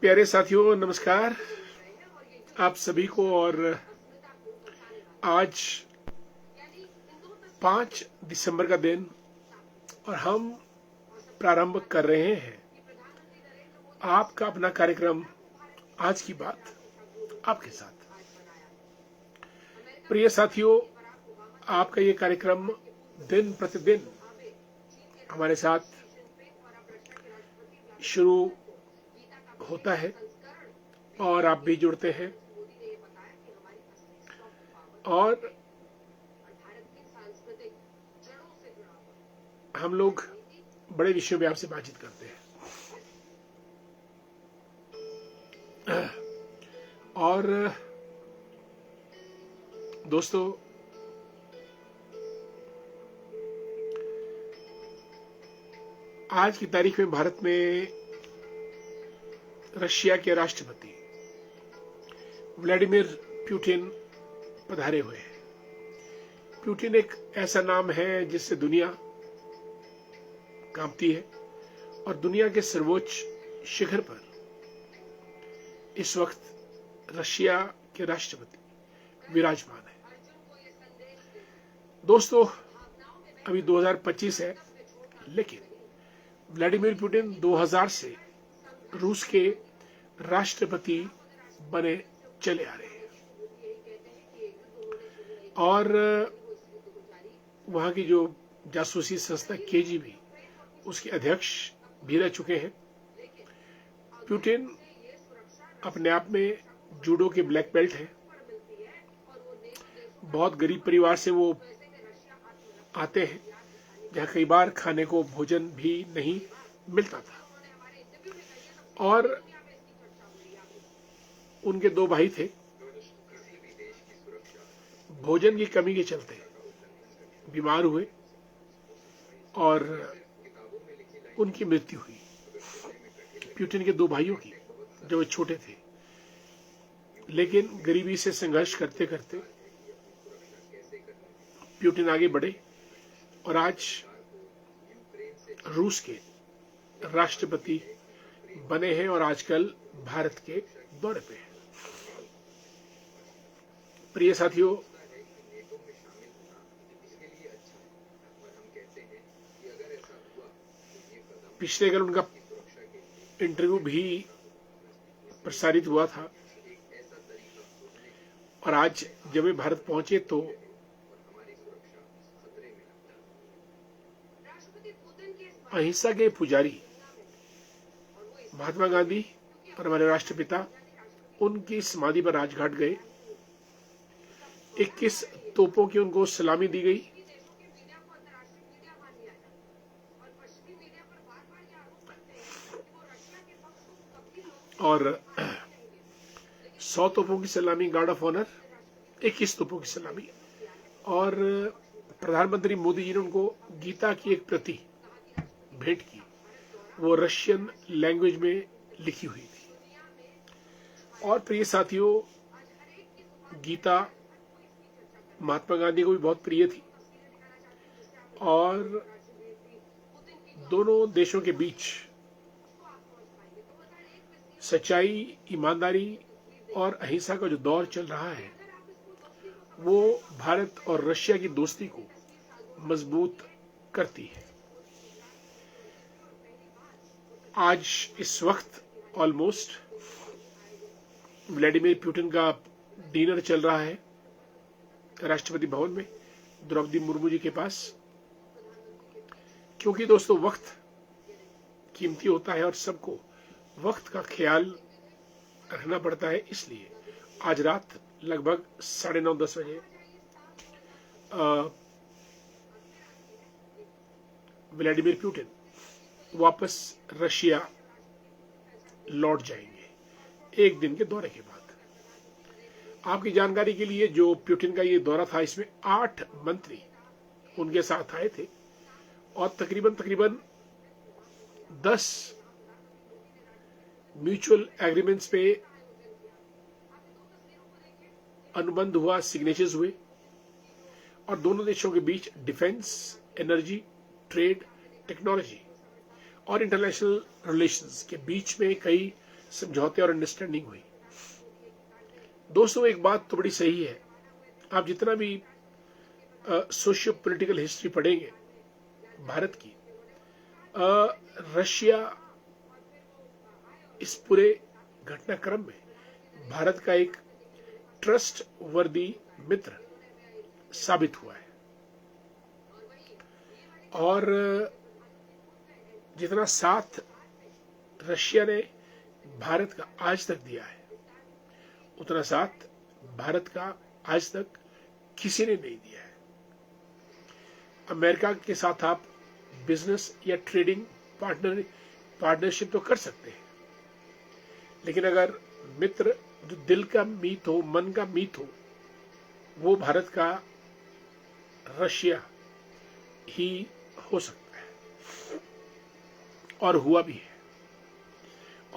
प्यारे साथियों नमस्कार आप सभी को। और आज 5 दिसंबर का दिन और हम प्रारंभ कर रहे हैं आपका अपना कार्यक्रम आज की बात आपके साथ। प्रिय साथियों, आपका ये कार्यक्रम दिन प्रतिदिन हमारे साथ शुरू होता है और आप भी जुड़ते हैं और हम लोग बड़े विषयों में आपसे बातचीत करते हैं। और दोस्तों, आज की तारीख में भारत में रशिया के राष्ट्रपति व्लादिमीर पुतिन पधारे हुए हैं। पुतिन एक ऐसा नाम है जिससे दुनिया कांपती है और दुनिया के सर्वोच्च शिखर पर इस वक्त रशिया के राष्ट्रपति विराजमान है। दोस्तों, अभी 2025 है, लेकिन व्लादिमीर पुतिन 2000 से रूस के राष्ट्रपति बने चले आ रहे हैं और वहां की जो जासूसी संस्था केजीबी उसके अध्यक्ष भी रह चुके हैं। पुतिन अपने आप में जूडो के ब्लैक बेल्ट हैं। बहुत गरीब परिवार से वो आते हैं, जहां कई बार खाने को भोजन भी नहीं मिलता था और उनके 2 भाई थे। भोजन की कमी के चलते बीमार हुए और उनकी मृत्यु हुई। पुतिन के 2 भाइयों की, जो वे छोटे थे, लेकिन गरीबी से संघर्ष करते करते पुतिन आगे बढ़े और आज रूस के राष्ट्रपति बने हैं और आजकल भारत के दौरे पे हैं। प्रिय साथियों, पिछले कल उनका इंटरव्यू भी प्रसारित हुआ था और आज जब वे भारत पहुंचे तो अहिंसा के पुजारी महात्मा गांधी और हमारे राष्ट्रपिता उनकी समाधि पर राजघाट गए। 21 तोपों की उनको सलामी दी गई और 100 तोपों की सलामी गार्ड ऑफ ऑनर, 21 तोपों की सलामी। और प्रधानमंत्री मोदी जी ने उनको गीता की एक प्रति भेंट की, वो रशियन लैंग्वेज में लिखी हुई थी। और प्रिय साथियों, गीता महात्मा गांधी को भी बहुत प्रिय थी और दोनों देशों के बीच सच्चाई, ईमानदारी और अहिंसा का जो दौर चल रहा है, वो भारत और रशिया की दोस्ती को मजबूत करती है। आज इस वक्त ऑलमोस्ट व्लादिमीर पुतिन का डिनर चल रहा है राष्ट्रपति भवन में द्रौपदी मुर्मू जी के पास, क्योंकि दोस्तों वक्त कीमती होता है और सबको वक्त का ख्याल रखना पड़ता है। इसलिए आज रात लगभग 9:30-10 बजे व्लादिमीर पुतिन वापस रशिया लौट जाएंगे 1 दिन के दौरे के बाद। आपकी जानकारी के लिए, जो पुतिन का ये दौरा था, इसमें 8 मंत्री उनके साथ आए थे और तकरीबन 10 म्यूचुअल एग्रीमेंट्स पे अनुबंध हुआ, सिग्नेचर्स हुए और दोनों देशों के बीच डिफेंस, एनर्जी, ट्रेड, टेक्नोलॉजी और इंटरनेशनल रिलेशंस के बीच में कई समझौते और अंडरस्टैंडिंग हुई। दोस्तों एक बात तो बड़ी सही है, आप जितना भी सोशियो पॉलिटिकल हिस्ट्री पढ़ेंगे भारत की, रशिया इस पूरे घटनाक्रम में भारत का एक ट्रस्ट वर्दी मित्र साबित हुआ है। और जितना साथ रशिया ने भारत का आज तक दिया है, उतना साथ भारत का आज तक किसी ने नहीं दिया है। अमेरिका के साथ आप बिजनेस या ट्रेडिंग पार्टनरशिप तो कर सकते हैं, लेकिन अगर मित्र जो दिल का मीत हो, मन का मीत हो, वो भारत का रशिया ही हो सकता है, और हुआ भी है।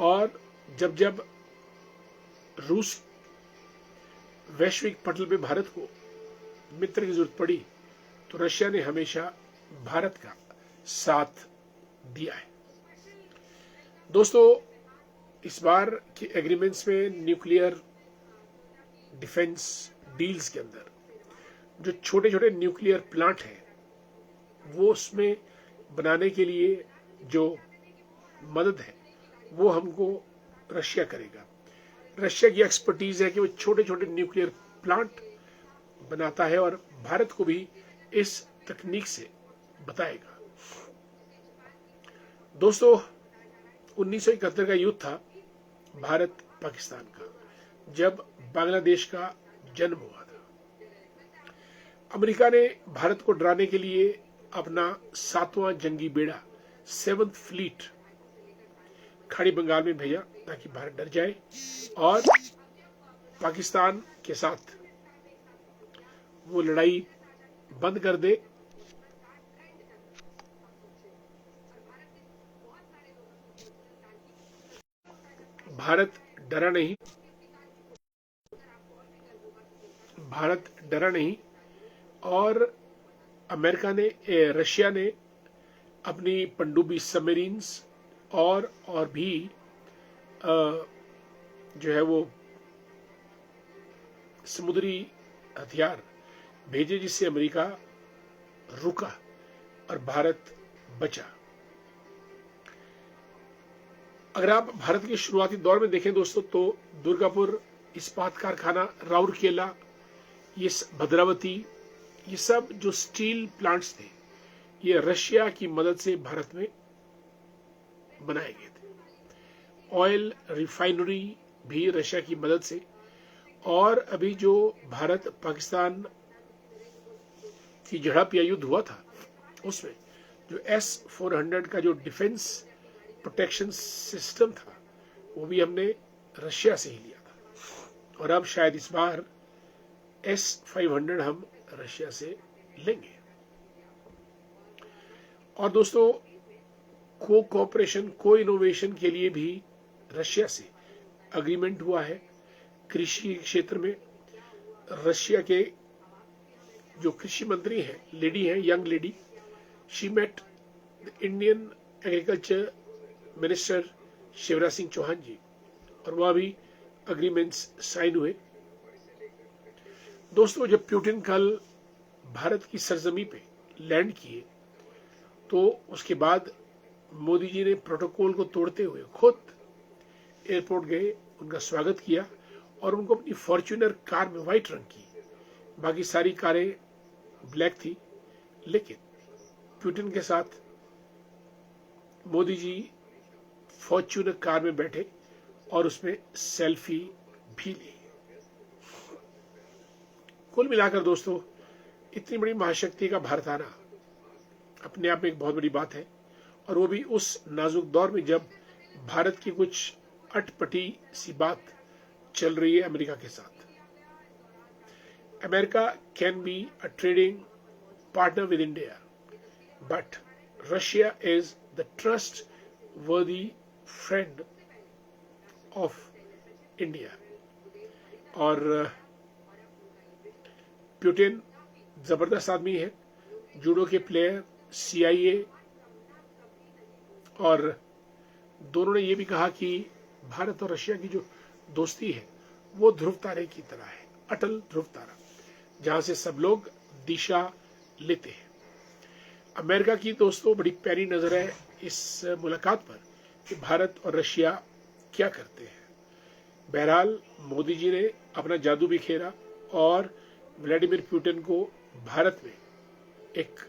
और जब जब रूस वैश्विक पटल पे भारत को मित्र की जरूरत पड़ी, तो रशिया ने हमेशा भारत का साथ दिया है। दोस्तों इस बार के एग्रीमेंट्स में न्यूक्लियर डिफेंस डील्स के अंदर जो छोटे छोटे न्यूक्लियर प्लांट हैं, वो उसमें बनाने के लिए जो मदद है वो हमको रशिया करेगा। रशिया की एक्सपर्टीज है कि वो छोटे छोटे न्यूक्लियर प्लांट बनाता है और भारत को भी इस तकनीक से बताएगा। दोस्तों 1971 का युद्ध था भारत पाकिस्तान का, जब बांग्लादेश का जन्म हुआ था। अमेरिका ने भारत को डराने के लिए अपना 7वां जंगी बेड़ा 7th फ्लीट खाड़ी बंगाल में भेजा ताकि भारत डर जाए और पाकिस्तान के साथ वो लड़ाई बंद कर दे। भारत डरा नहीं, भारत डरा नहीं, और अमेरिका ने रशिया ने अपनी पनडुब्बी सबमरीन्स और भी जो है वो समुद्री हथियार भेजे, जिससे अमेरिका रुका और भारत बचा। अगर आप भारत के शुरुआती दौर में देखें दोस्तों, तो दुर्गापुर इस्पात कारखाना, राउरकेला, ये भद्रावती, ये सब जो स्टील प्लांट्स थे, ये रशिया की मदद से भारत में बनाए गए थे। ऑयल रिफाइनरी भी रशिया की मदद से। और अभी जो भारत पाकिस्तान की झड़प या युद्ध हुआ था, उसमें जो S-400 का जो डिफेंस प्रोटेक्शन सिस्टम था, वो भी हमने रशिया से ही लिया था। और अब शायद इस बार S-500 हम रशिया से लेंगे। और दोस्तों कोऑपरेशन, को इनोवेशन के लिए भी रशिया से अग्रीमेंट हुआ है। कृषि क्षेत्र में रशिया के जो कृषि मंत्री हैं, लेडी हैं, young lady, she met the Indian agriculture minister Shivraj Singh Chouhan ji, और वह भी अग्रीमेंट्स साइन हुए। दोस्तों जब पुतिन कल भारत की सरजमी पे लैंड किए, तो उसके बाद मोदी जी ने प्रोटोकॉल को तोड़ते हुए खुद एयरपोर्ट गए, उनका स्वागत किया और उनको अपनी फॉर्च्यूनर कार में व्हाइट रंग की, बाकी सारी कारें ब्लैक थी, लेकिन पुतिन के साथ मोदी जी फॉर्च्यूनर कार में बैठे और उसमें सेल्फी भी ली। कुल मिलाकर दोस्तों इतनी बड़ी महाशक्ति का भारत आना अपने आप में एक बहुत बड़ी बात है, और वो भी उस नाजुक दौर में जब भारत की कुछ अटपटी सी बात चल रही है अमेरिका के साथ। America can be a trading partner with India, but Russia is the trust वर्दी फ्रेंड ऑफ इंडिया। और पुतिन जबरदस्त आदमी है, जूडो के प्लेयर, CIA, और दोनों ने ये भी कहा कि भारत और रशिया की जो दोस्ती है वो ध्रुव तारे की तरह है, अटल ध्रुव तारा, जहां से सब लोग दिशा लेते हैं। अमेरिका की दोस्तों बड़ी प्यारी नजर है इस मुलाकात पर कि भारत और रशिया क्या करते हैं। बहरहाल मोदी जी ने अपना जादू बिखेरा और व्लादिमीर पुतिन को भारत में एक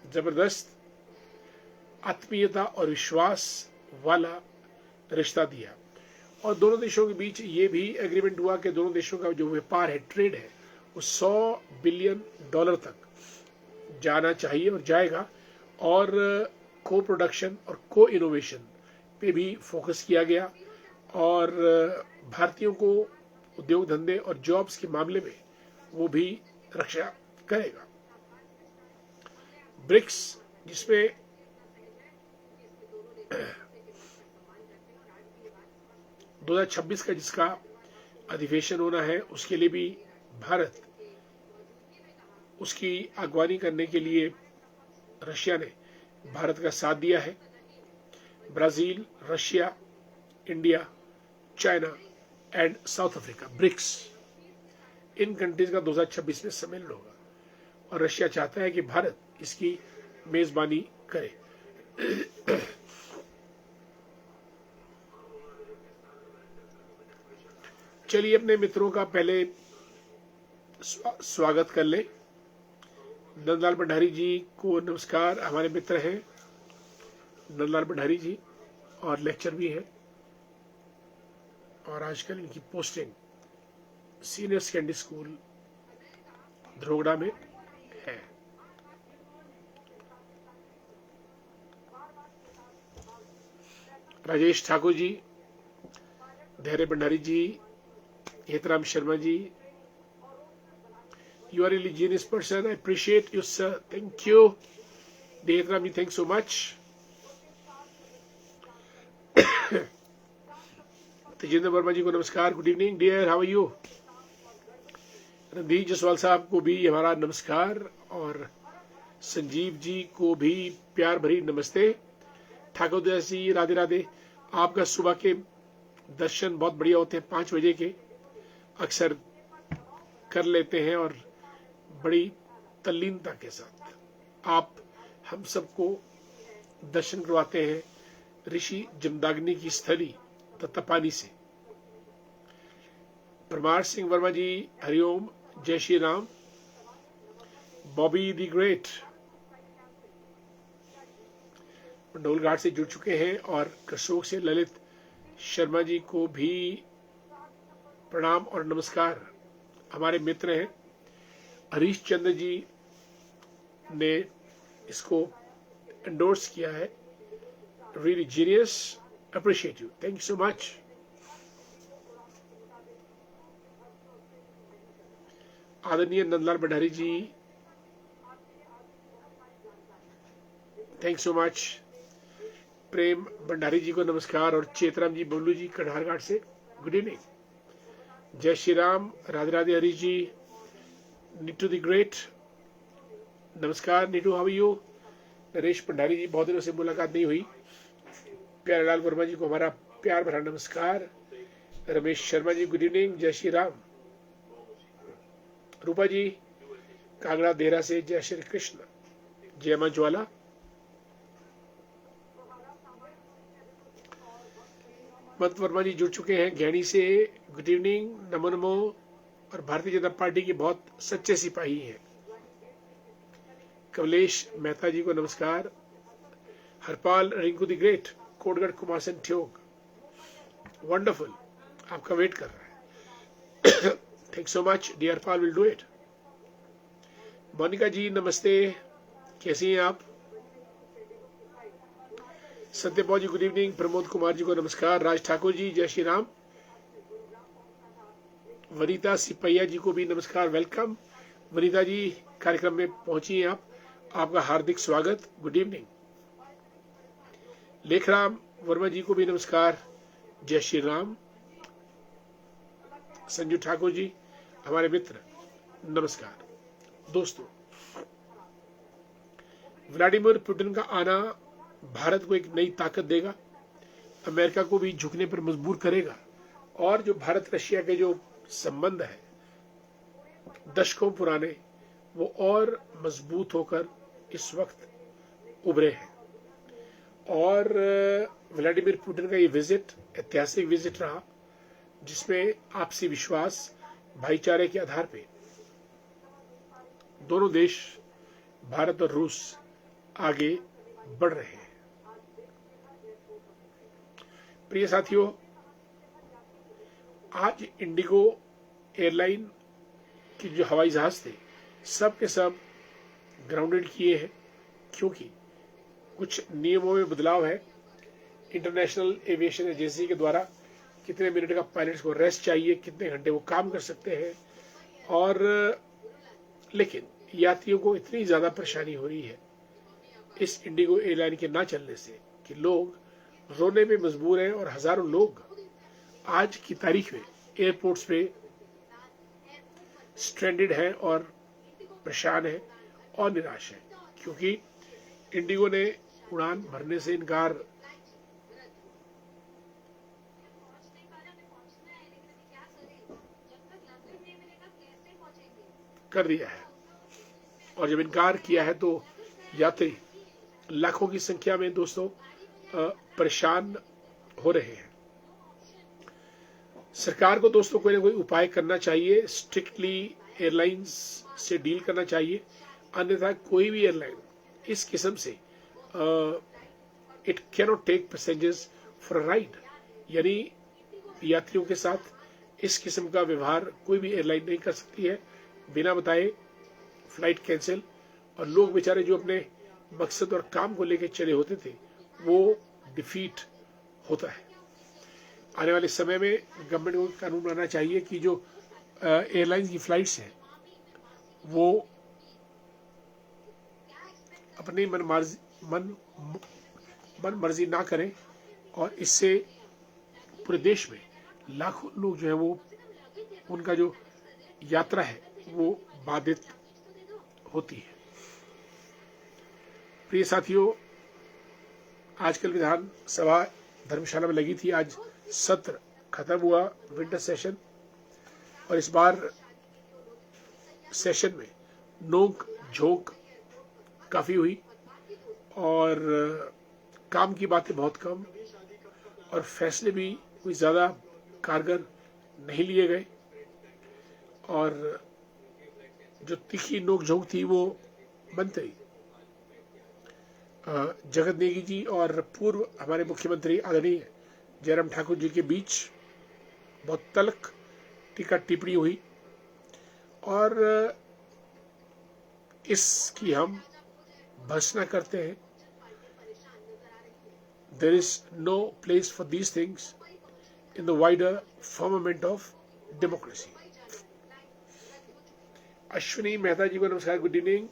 जबरदस्त आत्मीयता और विश्वास वाला रिश्ता दिया, और दोनों देशों के बीच ये भी एग्रीमेंट हुआ कि दोनों देशों का जो व्यापार है, ट्रेड है, वो $100 बिलियन तक जाना चाहिए और जाएगा, और को प्रोडक्शन और को इनोवेशन पे भी फोकस किया गया, और भारतीयों को उद्योग धंधे और जॉब्स के मामले में वो भी रक्षा करेगा। ब्रिक्स, जिसमें 2026 का जिसका अधिवेशन होना है, उसके लिए भी भारत उसकी अगवानी करने के लिए रशिया ने भारत का साथ दिया है। Brazil, Russia, India, China and South Africa, BRICS, इन कंट्रीज का 2026 में सम्मेलन होगा, और रशिया चाहता है कि भारत इसकी मेजबानी करे। चलिए अपने मित्रों का पहले स्वागत कर ले। नंदलाल भंडारी जी को नमस्कार, हमारे मित्र हैं नंदलाल भंडारी जी, और लेक्चर भी है, और आजकल इनकी posting senior secondary school Dharogda में है। राजेश ठाकुर जी, धैर्य भंडारी जी, Hetram Sharma ji, you are a really genius person, I appreciate you sir, thank you Heteram ji, thanks so much। Tejendra Verma ji को नमस्कार, good evening dear, how are you. Randhir Jaswal साहब को भी हमारा नमस्कार, और संजीव जी को भी प्यार भरी नमस्ते। ठाकुर दास जी, राधे राधे। आपका सुबह के दर्शन बहुत बढ़िया होते हैं, 5 बजे के अक्सर कर लेते हैं, और बड़ी तल्लीनता के साथ आप हम सबको दर्शन करवाते हैं ऋषि जमदाग्नि की स्थली तत्तापानी से। परमार सिंह वर्मा जी, हरिओम, जय श्री राम। बॉबी द ग्रेट मंडोल घाट से जुड़ चुके हैं, और करसोग से ललित शर्मा जी को भी प्रणाम और नमस्कार, हमारे मित्र हैं। हरीश चंद्र जी ने इसको एंडोर्स किया है, really genius, appreciate you, thank you so much. आदरणीय नंदलाल भंडारी जी, थैंक सो मच। प्रेम भंडारी जी को नमस्कार, और चेतराम जी, बबलू जी कढ़ारघाट से गुड इवनिंग। जय श्री राम, राधे राधे। हरीश जी, नीटू द ग्रेट, नमस्कार Neetu, how are you. Naresh Bhandari ji, बहुत दिनों से मुलाकात नहीं हुई। प्यारेलाल वर्मा जी को हमारा प्यार भरा नमस्कार। रमेश शर्मा जी, गुड इवनिंग, जय श्री राम। रूपा जी, कांगड़ा देहरा से, जय श्री कृष्ण। जय मां ज्वाला। मत वर्मा जी जुड़ चुके हैं घैणी से, गुड इवनिंग, नमो नमो। और भारतीय जनता पार्टी के बहुत सच्चे सिपाही हैं। कमलेश मेहता जी को नमस्कार। Harpal Rinku the great, Kotgarh Kumarsain Theog, wonderful, आपका वेट कर रहा है। Thank so much dear Pal, will do it. Monika ji नमस्ते, कैसी हैं आप। Satyapal ji good evening. प्रमोद कुमार जी को नमस्कार। राज ठाकुर जी, जय श्री राम। वनीता सिपैया जी को भी नमस्कार, वेलकम। वनीता जी कार्यक्रम में पहुंची हैं आप, आपका हार्दिक स्वागत, गुड इवनिंग। लेखराम वर्मा जी को भी नमस्कार, जय श्री राम। संजू ठाकुर जी, हमारे मित्र, नमस्कार। दोस्तों, व्लादिमीर पुतिन का आना भारत को एक नई ताकत देगा। अमेरिका को भी झुकने पर मजबूर करेगा और जो भारत रशिया के जो संबंध है दशकों पुराने, वो और मजबूत होकर इस वक्त उभरे हैं। और व्लादिमीर पुतिन का ये विजिट ऐतिहासिक विजिट रहा, जिसमें आपसी विश्वास, भाईचारे के आधार पे दोनों देश भारत और रूस आगे बढ़ रहे हैं। प्रिय साथियों, आज इंडिगो एयरलाइन के जो हवाई जहाज थे सब के सब ग्राउंडेड किए हैं, क्योंकि कुछ नियमों में बदलाव है। इंटरनेशनल एविएशन एजेंसी के द्वारा कितने मिनट का पायलट्स को रेस्ट चाहिए, कितने घंटे वो काम कर सकते हैं, और लेकिन यात्रियों को इतनी ज्यादा परेशानी हो रही है इस इंडिगो एयरलाइन के ना चलने से कि लोग रोने पे मजबूर हैं और हजारों लोग आज की तारीख में एयरपोर्ट्स पे स्ट्रैंडेड हैं और परेशान हैं और निराश हैं, क्योंकि इंडिगो ने उड़ान भरने से इनकार कर दिया है। और जब इनकार किया है तो यात्री लाखों की संख्या में दोस्तों परेशान हो रहे हैं। सरकार को दोस्तों कोई ना कोई उपाय करना चाहिए, स्ट्रिक्टली एयरलाइंस से डील करना चाहिए, अन्यथा कोई भी एयरलाइन इस किस्म से it cannot take passengers for a ride, यानी यात्रियों के साथ इस किस्म का व्यवहार कोई भी एयरलाइन नहीं कर सकती है बिना बताए फ्लाइट कैंसिल। और लोग बेचारे जो अपने मकसद और काम को लेकर चले होते थे वो डिफीट होता है। आने वाले समय में गवर्नमेंट को कानून बनाना चाहिए कि जो एयरलाइंस की फ्लाइट्स हैं वो अपनी मन मर्जी ना करें, और इससे पूरे देश में लाखों लोग जो है वो उनका जो यात्रा है वो बाधित होती है। प्रिय साथियों, आजकल विधानसभा धर्मशाला में लगी थी, आज सत्र खत्म हुआ, विंटर सेशन, और इस बार सेशन में नोक झोंक काफी हुई और काम की बातें बहुत कम और फैसले भी कोई ज्यादा कारगर नहीं लिए गए। और जो तीखी नोक झोंक थी वो मंत्री जगत नेगी जी और पूर्व हमारे मुख्यमंत्री आदरणीय जयराम ठाकुर जी के बीच बहुत तल्ख टीका टिप्पणी हुई, और इसकी हम भर्त्सना करते हैं। There is no place for these things in the wider firmament of democracy. Ashwini Mehta ji को नमस्कार, गुड इवनिंग।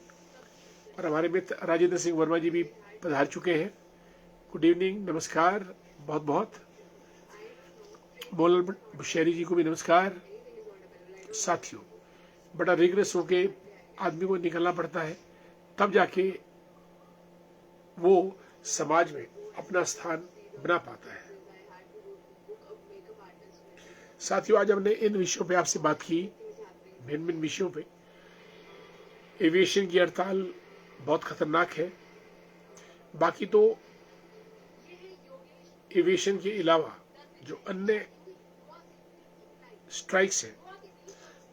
और हमारे मित्र राजेंद्र सिंह वर्मा जी भी पधार चुके हैं, गुड इवनिंग, नमस्कार बहुत बहुत। मोहन बुशैरी जी को भी नमस्कार। साथियों, बड़ा रिग्रेस होके आदमी को निकलना पड़ता है, तब जाके वो समाज में अपना स्थान बना पाता है। साथियों, आज हमने इन विषयों पे आपसे बात की, भिन्न भिन्न विषयों पे। एविएशन की हड़ताल बहुत खतरनाक है, बाकी तो एविएशन के अलावा जो अन्य स्ट्राइक्स हैं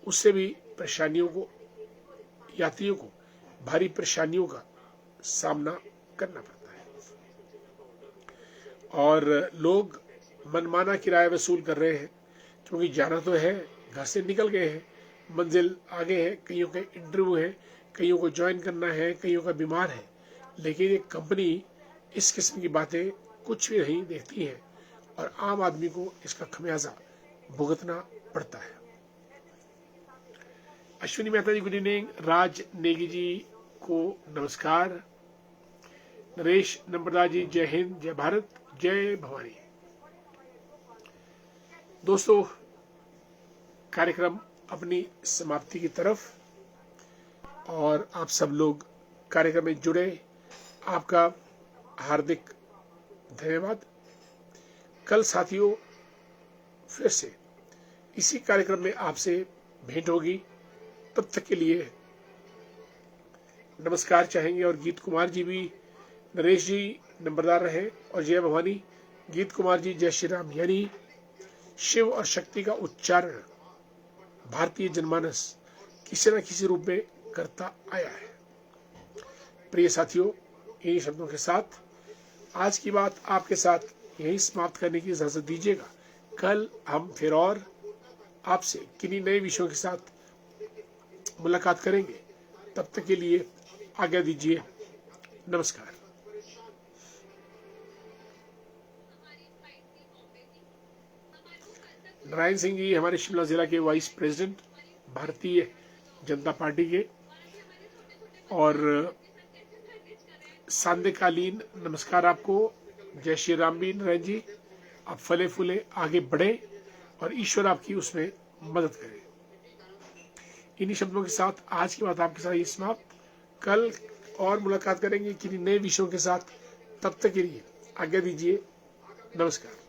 उससे भी परेशानियों को, यात्रियों को भारी परेशानियों का सामना करना पड़ता है, और लोग मनमाना किराया वसूल कर रहे हैं, क्योंकि जाना तो है, घर से निकल गए हैं, मंजिल आगे है, कईयों के इंटरव्यू है, कईयों को ज्वाइन करना है, कईयों का बीमार है, लेकिन एक कंपनी इस किस्म की बातें कुछ भी नहीं देखती है और आम आदमी को इसका खमियाजा भुगतना पड़ता है। अश्विनी मेहता जी गुड इवनिंग, राज नेगी जी को नमस्कार, नरेश नंबरदार जी जय हिंद, जय भारत, जय भवानी। दोस्तों, कार्यक्रम अपनी समाप्ति की तरफ, और आप सब लोग कार्यक्रम में जुड़े, आपका हार्दिक धन्यवाद। कल साथियों फिर से इसी कार्यक्रम में आपसे भेंट होगी। तब तक के लिए नमस्कार चाहेंगे। और गीत कुमार जी भी, नरेश जी नंबरदार रहे, और जय भवानी। गीत कुमार जी जय श्री राम यानी शिव और शक्ति का उच्चारण भारतीय जनमानस किसी न किसी रूप में करता आया है। प्रिय साथियों, इन्हीं शब्दों के साथ आज की बात आपके साथ यही समाप्त करने की इजाजत दीजिएगा। कल हम फिर और आपसे किन्हीं नए विषयों के साथ मुलाकात करेंगे। तब तक के लिए आज्ञा दीजिए। नमस्कार। नारायण सिंह जी हमारे शिमला जिला के vice president Bharatiya Janata party के, और सांध्यकालीन नमस्कार आपको। जय श्री राम भी नारायण जी, आप फले फूले आगे बढ़े और ईश्वर आपकी उसमें मदद करे। इन्हीं शब्दों के साथ आज की बात आपके साथ ये समाप्त। कल और मुलाकात करेंगे किन्हीं नए विषयों के साथ। तब तक के लिए आज्ञा दीजिए। नमस्कार।